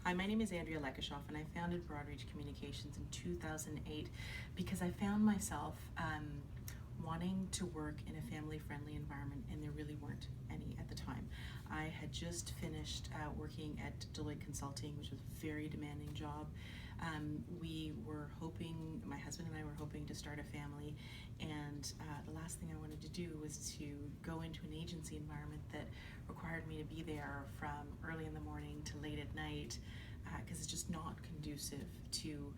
Hi, my name is Andrea Lekushoff, and I founded Broadreach Communications in 2008 because I found myself wanting to work in a family-friendly environment, and there really weren't any at the time. I had just finished working at Deloitte Consulting, which was a very demanding job. We were hoping, my husband and I were hoping to start a family, and the last thing I wanted to do was to go into an agency environment that required me to be there from early in the morning to late at night, because it's just not conducive to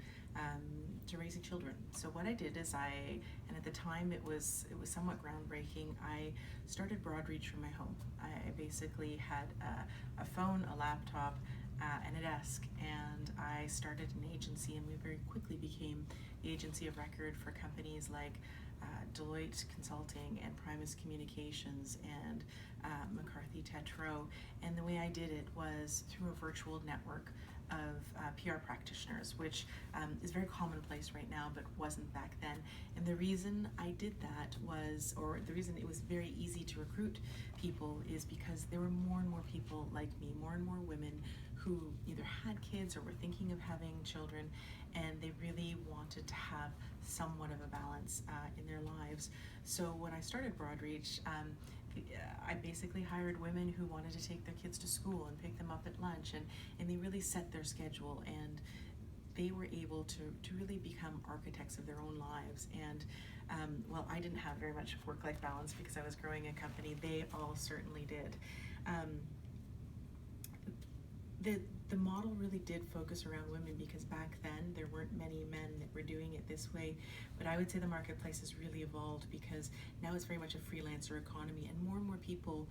raising children. So what I did is and at the time it was somewhat groundbreaking, I started Broadreach from my home. I basically had a phone, a laptop, and a desk, and I started an agency, and we very quickly became the agency of record for companies like Deloitte Consulting and Primus Communications and McCarthy Tétrault. And the way I did it was through a virtual network of PR practitioners, which is very commonplace right now, but wasn't back then. And the reason I did that was, or the reason it was very easy to recruit people, is because there were more and more people like me, more and more women who either had kids or were thinking of having children, and they really wanted to have somewhat of a balance in their lives. So when I started Broadreach, I basically hired women who wanted to take their kids to school and pick them up at lunch, and they really set their schedule, and they were able to really become architects of their own lives. And while I didn't have very much work-life balance because I was growing a company, they all certainly did. The model really did focus around women because back then there weren't many men that were doing it this way, but I would say the marketplace has really evolved because now it's very much a freelancer economy, and more people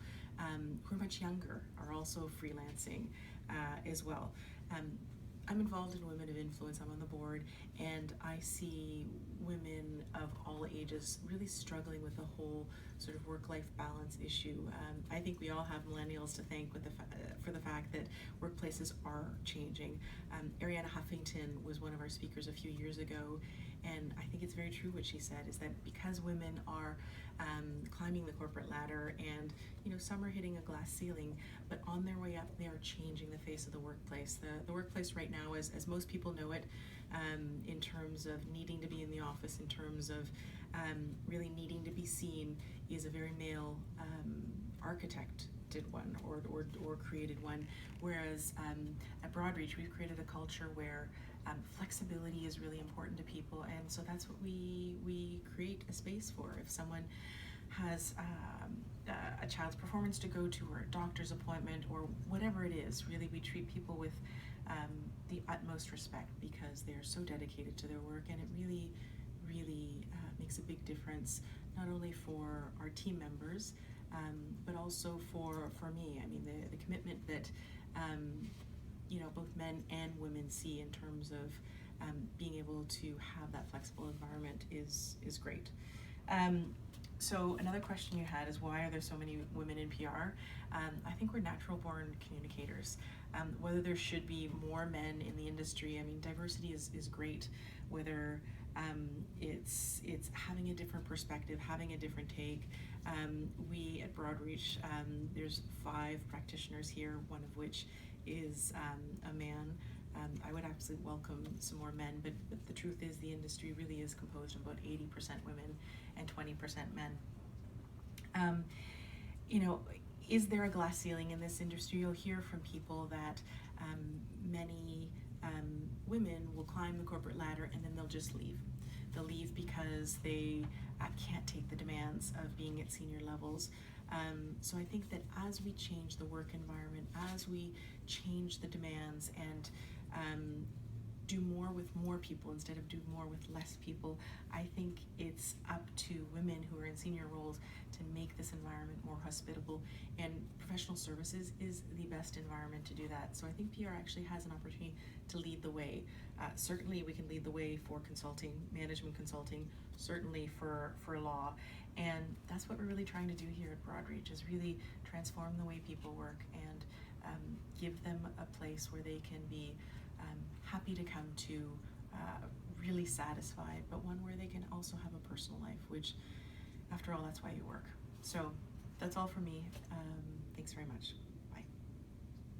who are much younger are also freelancing as well. I'm involved in Women of Influence. I'm on the board, and I see women of all ages really struggling with the whole sort of work-life balance issue. I think we all have millennials to thank for the fact that workplaces are changing. Arianna Huffington was one of our speakers a few years ago, and I think it's very true what she said, is that because women are climbing the corporate ladder, and some are hitting a glass ceiling, but on their way up they are changing the face of the workplace. The workplace right now, as most people know it, in terms of needing to be in the office, in terms of really needing to be seen, is a very male architect did one or created one, whereas at Broadreach we've created a culture where flexibility is really important to people, and so that's what we create a space for. If someone has a child's performance to go to, or a doctor's appointment, or whatever it is, really we treat people with the utmost respect because they're so dedicated to their work, and it really makes a big difference, not only for our team members, but also for me. I mean, the commitment that both men and women see in terms of being able to have that flexible environment is great. So another question you had is, why are there so many women in PR? I think we're natural born communicators. Whether there should be more men in the industry, I mean, diversity is great, whether it's having a different perspective, having a different take. We at Broadreach, there's 5 practitioners here, one of which is a man. I would absolutely welcome some more men, but the truth is the industry really is composed of about 80% women and 20% men. Is there a glass ceiling in this industry? You'll hear from people that many women will climb the corporate ladder and then they'll just leave. They'll leave because they can't take the demands of being at senior levels. So I think that as we change the work environment, as we change the demands and do more with more people instead of do more with less people, I think it's up to women who are in senior roles to make this environment more hospitable, and professional services is the best environment to do that. So I think PR actually has an opportunity to lead the way. Certainly we can lead the way for consulting, management consulting, certainly for law, and that's what we're really trying to do here at Broadreach, is really transform the way people work and give them a place where they can be happy to come to, really satisfied, but one where they can also have a personal life, which, after all, that's why you work. So that's all for me. Thanks very much.